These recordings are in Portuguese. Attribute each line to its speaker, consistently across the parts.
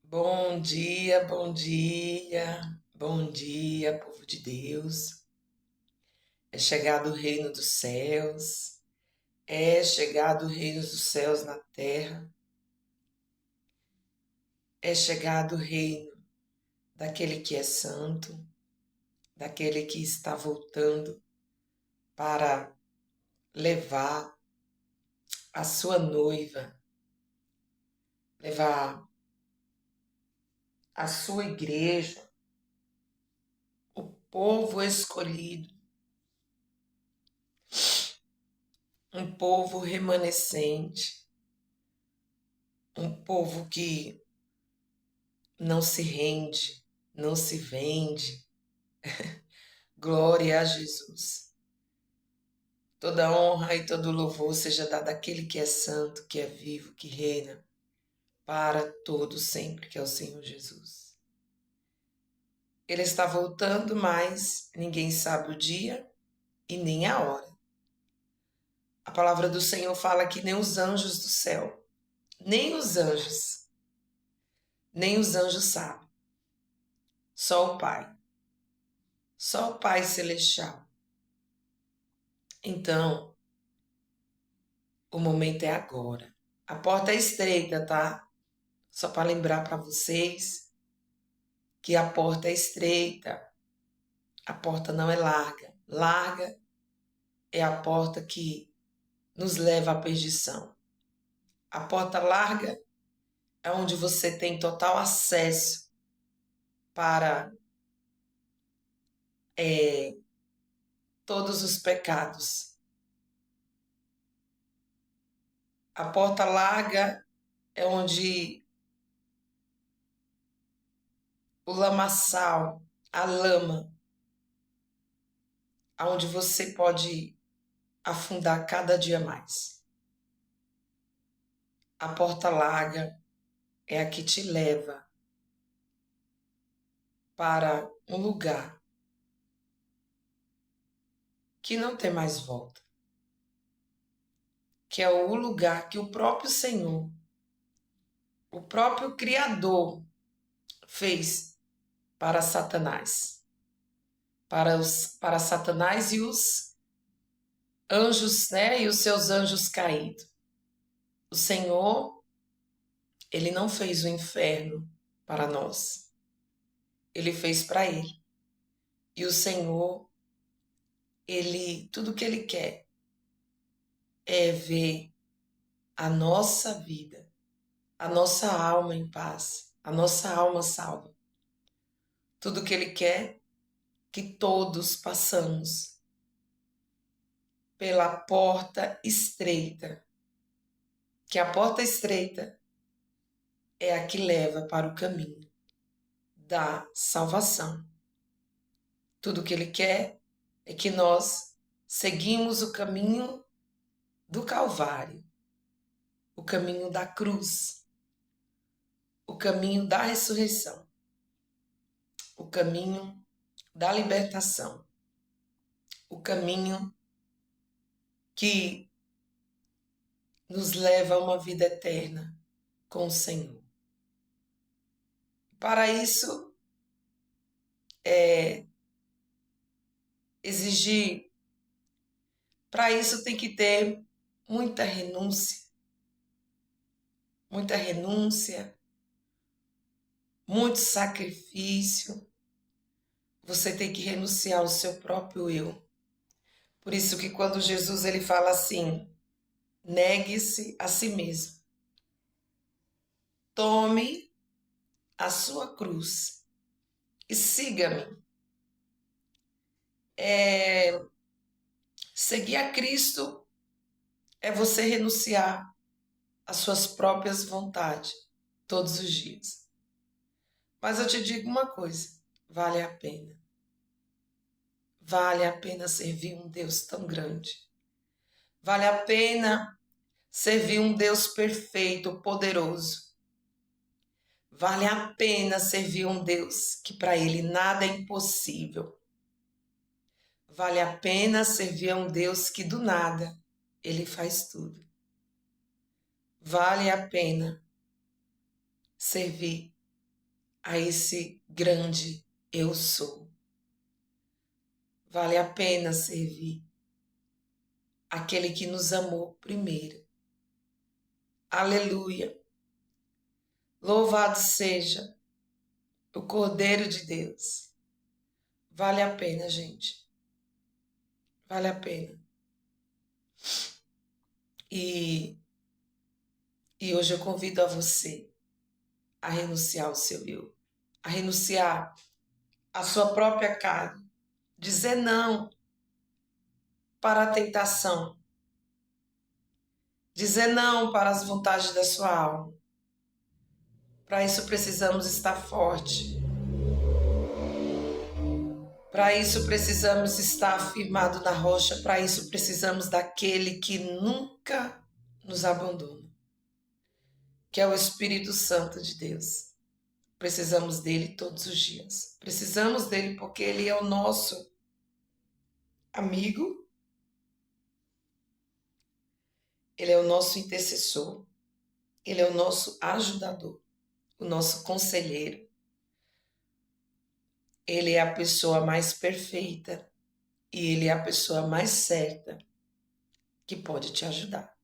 Speaker 1: Bom dia, bom dia, povo de Deus. É chegado o reino dos céus, é chegado o reino dos céus na terra, é chegado o reino daquele que é santo, daquele que está voltando para levar a sua noiva, levar a sua igreja, o povo escolhido, um povo remanescente, um povo que não se rende, não se vende. Glória a Jesus. Toda honra e todo louvor seja dado àquele que é santo, que é vivo, que reina para todo sempre, que é o Senhor Jesus. Ele está voltando, mas ninguém sabe o dia e nem a hora. A palavra do Senhor fala que nem os anjos do céu, nem os anjos, nem os anjos sabem. Só o Pai. Só o Pai Celestial. Então, o momento é agora. A porta é estreita, tá? Só para lembrar para vocês que a porta é estreita, a porta não é larga. Larga é a porta que nos leva à perdição. A porta larga é onde você tem total acesso para todos os pecados. A porta larga é onde o lamaçal, a lama, aonde você pode afundar cada dia mais. A porta larga é a que te leva para um lugar que não tem mais volta, que é o lugar que o próprio Senhor, o próprio Criador, fez para Satanás, para Satanás e os anjos, né, e os seus anjos caídos. O Senhor, ele não fez o inferno para nós, ele fez para ele. E o Senhor, tudo que ele quer é ver a nossa vida, a nossa alma em paz, a nossa alma salva. Tudo que ele quer que todos passamos pela porta estreita, que a porta estreita é a que leva para o caminho da salvação. Tudo que ele quer é que nós seguimos o caminho do Calvário, o caminho da cruz, o caminho da ressurreição, o caminho da libertação, o caminho que nos leva a uma vida eterna com o Senhor. Para isso, para isso tem que ter muita renúncia, muito sacrifício. Você tem que renunciar ao seu próprio eu. Por isso que quando Jesus ele fala assim, negue-se a si mesmo. Tome a sua cruz e siga-me. Seguir a Cristo é você renunciar às suas próprias vontades todos os dias. Mas eu te digo uma coisa, vale a pena. Vale a pena servir um Deus tão grande. Vale a pena servir um Deus perfeito, poderoso. Vale a pena servir um Deus que para ele nada é impossível. Vale a pena servir a um Deus que do nada ele faz tudo. Vale a pena servir a esse grande eu sou. Vale a pena servir aquele que nos amou primeiro. Aleluia! Louvado seja o Cordeiro de Deus. Vale a pena, gente. Vale a pena. E hoje eu convido a você a renunciar ao seu eu, a renunciar à sua própria carne, dizer não para a tentação, dizer não para as vontades da sua alma. Para isso precisamos estar forte. Para isso precisamos estar firmado na rocha. Para isso precisamos daquele que nunca nos abandona, que é o Espírito Santo de Deus. Precisamos dele todos os dias. Precisamos dele porque ele é o nosso amigo, ele é o nosso intercessor, ele é o nosso ajudador, o nosso conselheiro. Ele é a pessoa mais perfeita e ele é a pessoa mais certa que pode te ajudar.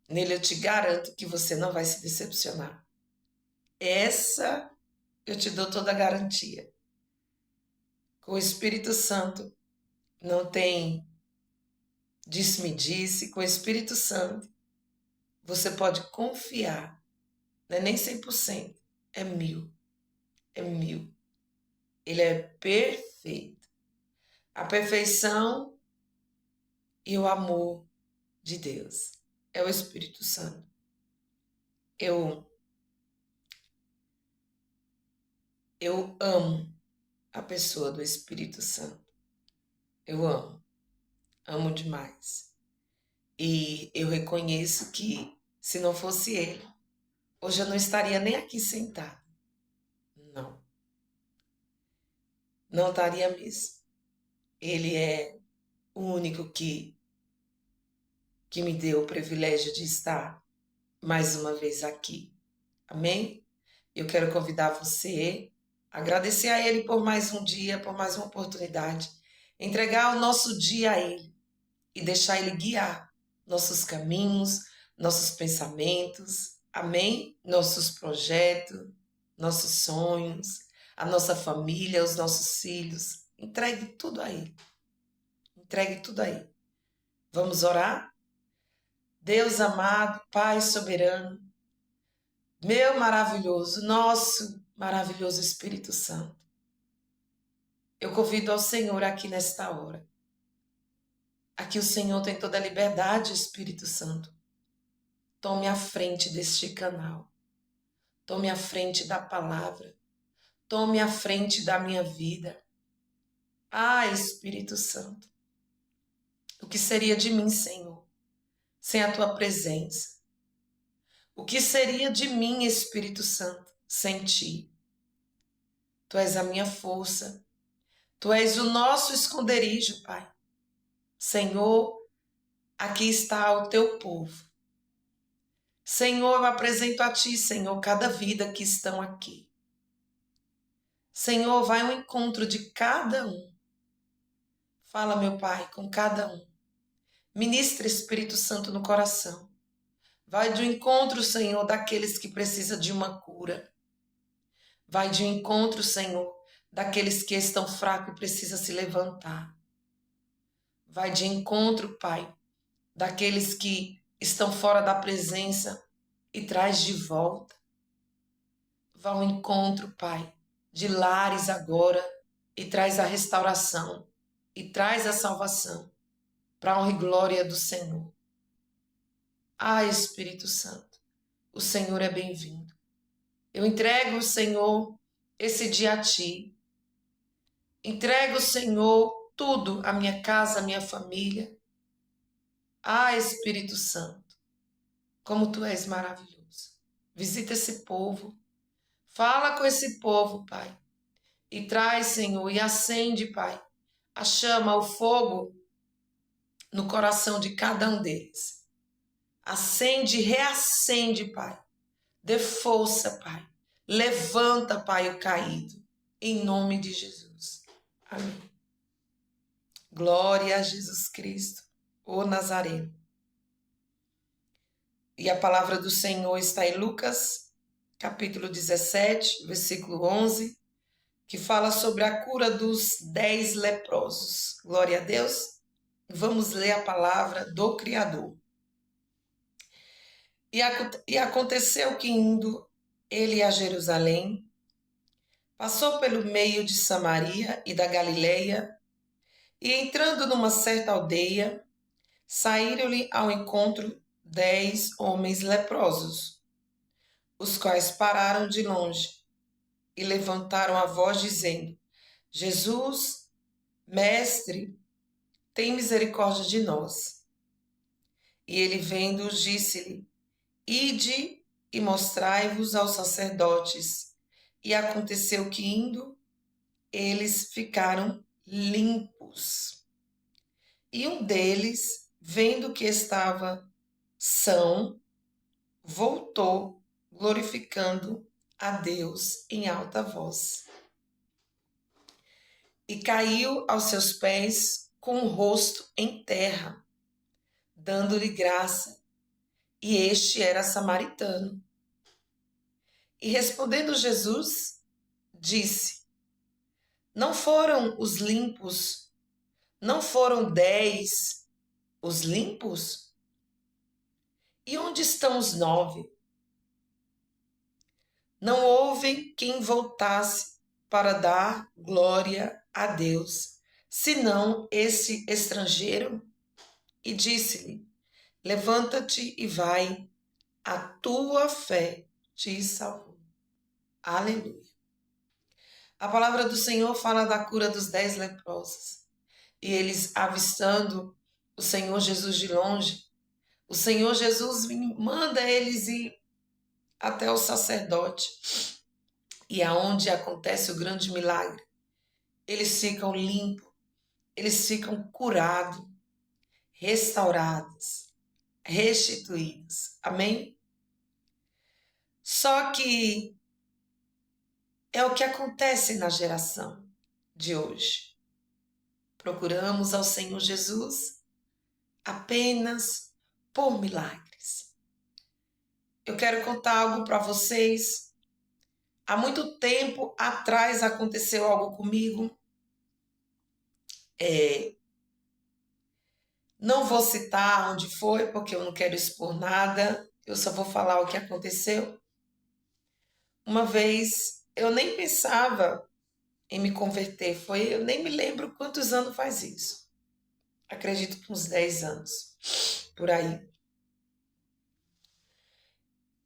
Speaker 1: Nele eu te garanto que você não vai se decepcionar. Essa eu te dou toda a garantia. Com o Espírito Santo não tem disse-me-disse. Com o Espírito Santo você pode confiar. Não é nem 100%, é 1000. É 1000. Ele é perfeito. A perfeição e o amor de Deus é o Espírito Santo. Eu amo a pessoa do Espírito Santo. Eu amo demais. E eu reconheço que se não fosse ele, hoje eu não estaria nem aqui sentada. Não estaria mesmo. Ele é o único que me deu o privilégio de estar mais uma vez aqui. Amém? Eu quero convidar você, agradecer a ele por mais um dia, por mais uma oportunidade, entregar o nosso dia a ele e deixar ele guiar nossos caminhos, nossos pensamentos, amém? Nossos projetos, nossos sonhos, a nossa família, os nossos filhos. Entregue tudo a ele. Entregue tudo a ele. Vamos orar? Deus amado, Pai soberano, meu maravilhoso, nosso maravilhoso Espírito Santo, eu convido ao Senhor aqui nesta hora. Aqui o Senhor tem toda a liberdade, Espírito Santo. Tome a frente deste canal. Tome a frente da palavra. Tome a frente da minha vida. Ah, Espírito Santo, o que seria de mim, Senhor, sem a tua presença? O que seria de mim, Espírito Santo, sem ti? Tu és a minha força. Tu és o nosso esconderijo, Pai. Senhor, aqui está o teu povo. Senhor, eu apresento a ti, Senhor, cada vida que estão aqui. Senhor, vai ao encontro de cada um. Fala, meu Pai, com cada um. Ministra, Espírito Santo, no coração. Vai de encontro, Senhor, daqueles que precisam de uma cura. Vai de encontro, Senhor, daqueles que estão fracos e precisam se levantar. Vai de encontro, Pai, daqueles que estão fora da presença e traz de volta. Vá ao encontro, Pai, de lares agora e traz a restauração e traz a salvação para a honra e glória do Senhor. Ah, Espírito Santo, o Senhor é bem-vindo. Eu entrego, Senhor, esse dia a ti. Entrego, Senhor, tudo, a minha casa, a minha família. Ah, Espírito Santo, como tu és maravilhoso. Visita esse povo. Fala com esse povo, Pai. E traz, Senhor, e acende, Pai, a chama, o fogo no coração de cada um deles. Acende e reacende, Pai, Dê força, Pai. Levanta, Pai, o caído. Em nome de Jesus. Amém. Glória a Jesus Cristo, o Nazareno. E a palavra do Senhor está em Lucas, capítulo 17, versículo 11, que fala sobre a cura dos 10 leprosos. Glória a Deus. Vamos ler a palavra do Criador. E aconteceu que, indo ele a Jerusalém, passou pelo meio de Samaria e da Galileia, e entrando numa certa aldeia, saíram-lhe ao encontro 10 homens leprosos, os quais pararam de longe e levantaram a voz, dizendo: Jesus, mestre, tem misericórdia de nós. E ele, vendo-os, disse-lhe: Ide e mostrai-vos aos sacerdotes. E aconteceu que, indo, eles ficaram limpos. E um deles, vendo que estava são, voltou, glorificando a Deus em alta voz. E caiu aos seus pés com o rosto em terra, dando-lhe graça. E este era samaritano. E respondendo Jesus, disse: Não foram os limpos, não foram 10 os limpos? E onde estão os 9? Não houve quem voltasse para dar glória a Deus, senão esse estrangeiro? E disse-lhe: Levanta-te e vai, a tua fé te salvou. Aleluia. A palavra do Senhor fala da cura dos 10 leprosos. E eles, avistando o Senhor Jesus de longe, o Senhor Jesus manda eles ir até o sacerdote. E aonde acontece o grande milagre, eles ficam limpos, eles ficam curados, restaurados, restituídos. Amém? Só que é o que acontece na geração de hoje. Procuramos ao Senhor Jesus apenas por milagres. Eu quero contar algo para vocês. Há muito tempo atrás aconteceu algo comigo. Não vou citar onde foi, porque eu não quero expor nada. Eu só vou falar o que aconteceu. Uma vez, eu nem pensava em me converter. Eu nem me lembro quantos anos faz isso. Acredito que uns 10 anos, por aí.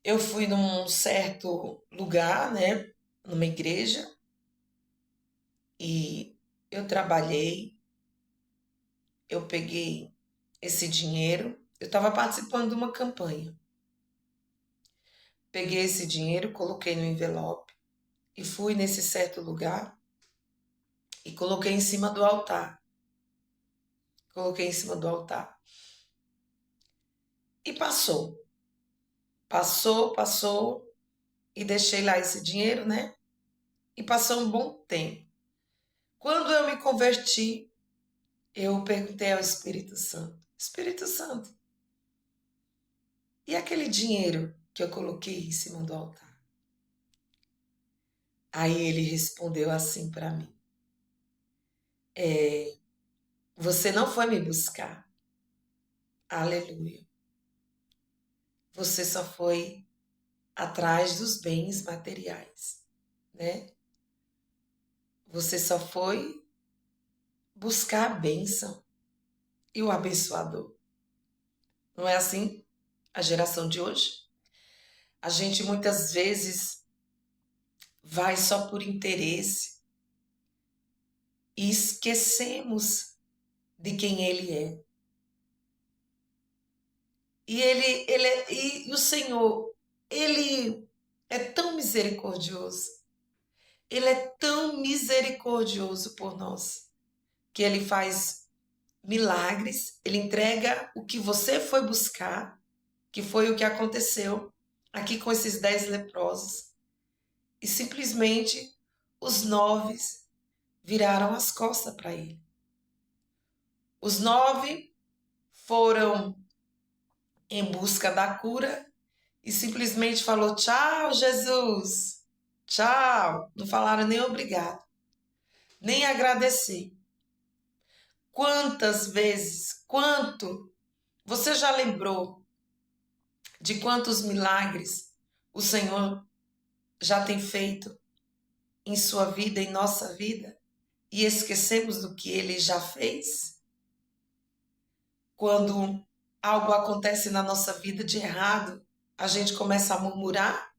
Speaker 1: Eu fui num certo lugar, né, numa igreja, e eu trabalhei, eu peguei esse dinheiro, eu estava participando de uma campanha. Peguei esse dinheiro, coloquei no envelope e fui nesse certo lugar e coloquei em cima do altar. Coloquei em cima do altar. E passou. Passou e deixei lá esse dinheiro, né? E passou um bom tempo. Quando eu me converti, eu perguntei ao Espírito Santo: Espírito Santo, e aquele dinheiro que eu coloquei em cima do altar? Aí ele respondeu assim para mim: Você não foi me buscar. Aleluia. Você só foi atrás dos bens materiais, né? Você só foi buscar a bênção e o abençoador. Não é assim a geração de hoje? A gente muitas vezes vai só por interesse e esquecemos de quem ele é. E o Senhor, ele é tão misericordioso. Ele é tão misericordioso por nós, que ele faz milagres, ele entrega o que você foi buscar, que foi o que aconteceu. aqui com esses 10 leprosos. E simplesmente os 9 viraram as costas para ele. Os 9 foram em busca da cura e simplesmente falou: tchau, Jesus, tchau. Não falaram nem obrigado, nem agradecer. Quantas vezes, você já lembrou de quantos milagres o Senhor já tem feito em sua vida, em nossa vida, e esquecemos do que Ele já fez? Quando algo acontece na nossa vida de errado, a gente começa a murmurar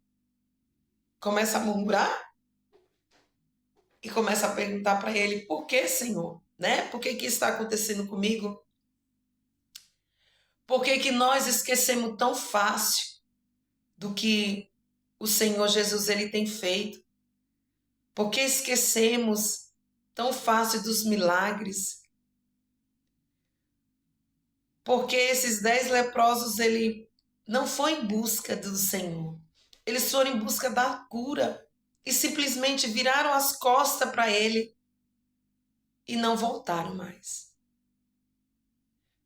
Speaker 1: e começa a perguntar para Ele: por que, Senhor? Né? Por que que está acontecendo comigo? Por que que nós esquecemos tão fácil do que o Senhor Jesus ele tem feito? Por que esquecemos tão fácil dos milagres? Porque esses 10 leprosos, ele não foi em busca do Senhor. Eles foram em busca da cura e simplesmente viraram as costas para ele e não voltaram mais.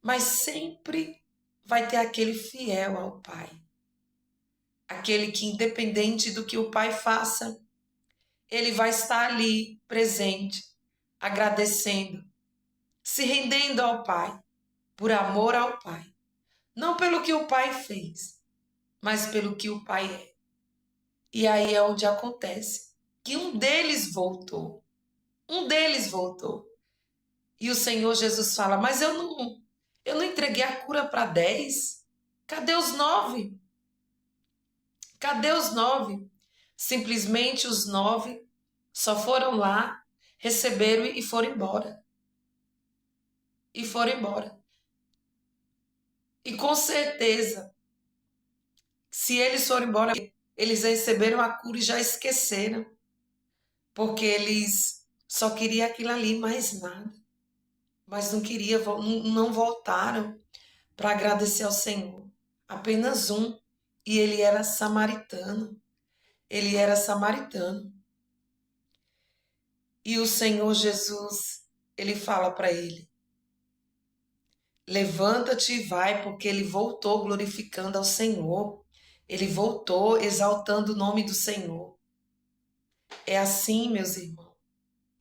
Speaker 1: Mas sempre vai ter aquele fiel ao Pai. Aquele que, independente do que o Pai faça, ele vai estar ali presente, agradecendo, se rendendo ao Pai, por amor ao Pai. Não pelo que o Pai fez, mas pelo que o Pai é. E aí é onde acontece que um deles voltou. Um deles voltou. E o Senhor Jesus fala: mas eu não entreguei a cura para 10. Cadê os 9? Cadê os 9? Simplesmente os 9 só foram lá, receberam e foram embora. E foram embora. E com certeza, se eles foram embora, eles receberam a cura e já esqueceram. Porque eles só queriam aquilo ali, mais nada. Mas não voltaram para agradecer ao Senhor. Apenas um. E ele era samaritano. Ele era samaritano. E o Senhor Jesus, ele fala para ele: levanta-te e vai, porque ele voltou glorificando ao Senhor. Ele voltou exaltando o nome do Senhor. É assim, meus irmãos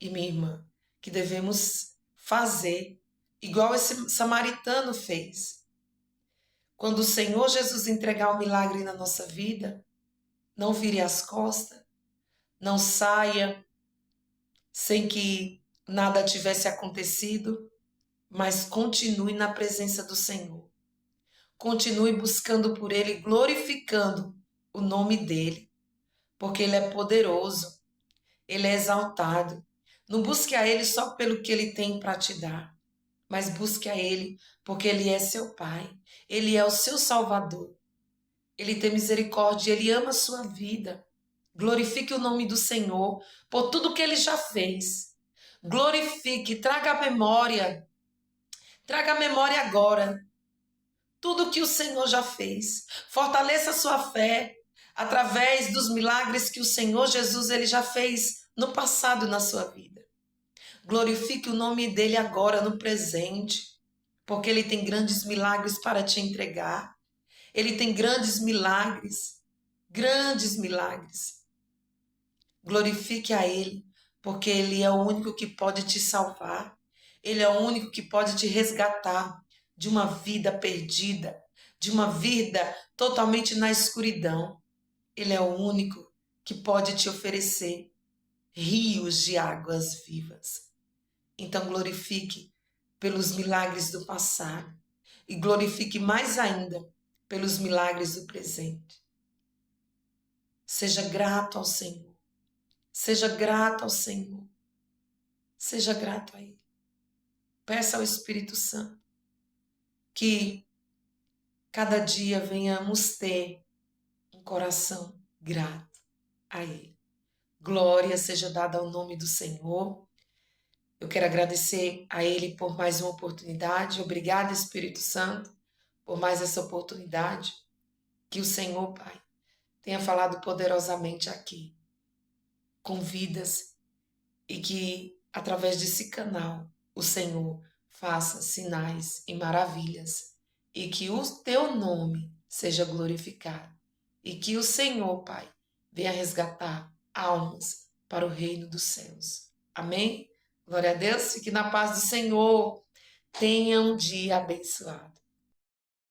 Speaker 1: e minha irmã, que devemos fazer, igual esse samaritano fez. Quando o Senhor Jesus entregar o milagre na nossa vida, não vire as costas, não saia sem que nada tivesse acontecido, mas continue na presença do Senhor. Continue buscando por Ele, glorificando o nome dEle, porque Ele é poderoso, Ele é exaltado. Não busque a Ele só pelo que Ele tem para te dar, mas busque a Ele porque Ele é seu Pai, Ele é o seu Salvador. Ele tem misericórdia, Ele ama a sua vida. Glorifique o nome do Senhor por tudo que Ele já fez. Glorifique, traga a memória agora, tudo que o Senhor já fez. Fortaleça a sua fé através dos milagres que o Senhor Jesus ele já fez no passado na sua vida. Glorifique o nome dele agora no presente, porque ele tem grandes milagres para te entregar. Ele tem grandes milagres, grandes milagres. Glorifique a ele, porque ele é o único que pode te salvar. Ele é o único que pode te resgatar de uma vida perdida, de uma vida totalmente na escuridão. Ele é o único que pode te oferecer rios de águas vivas. Então glorifique pelos milagres do passado e glorifique mais ainda pelos milagres do presente. Seja grato ao Senhor. Seja grato ao Senhor. Seja grato a Ele. Peça ao Espírito Santo que cada dia venhamos ter um coração grato a Ele. Glória seja dada ao nome do Senhor. Eu quero agradecer a Ele por mais uma oportunidade. Obrigada, Espírito Santo, por mais essa oportunidade. Que o Senhor, Pai, tenha falado poderosamente aqui, com vidas, e que através desse canal o Senhor faça sinais e maravilhas, e que o teu nome seja glorificado, e que o Senhor, Pai, venha resgatar almas para o reino dos céus. Amém? Glória a Deus, fique na paz do Senhor. Tenha um dia abençoado.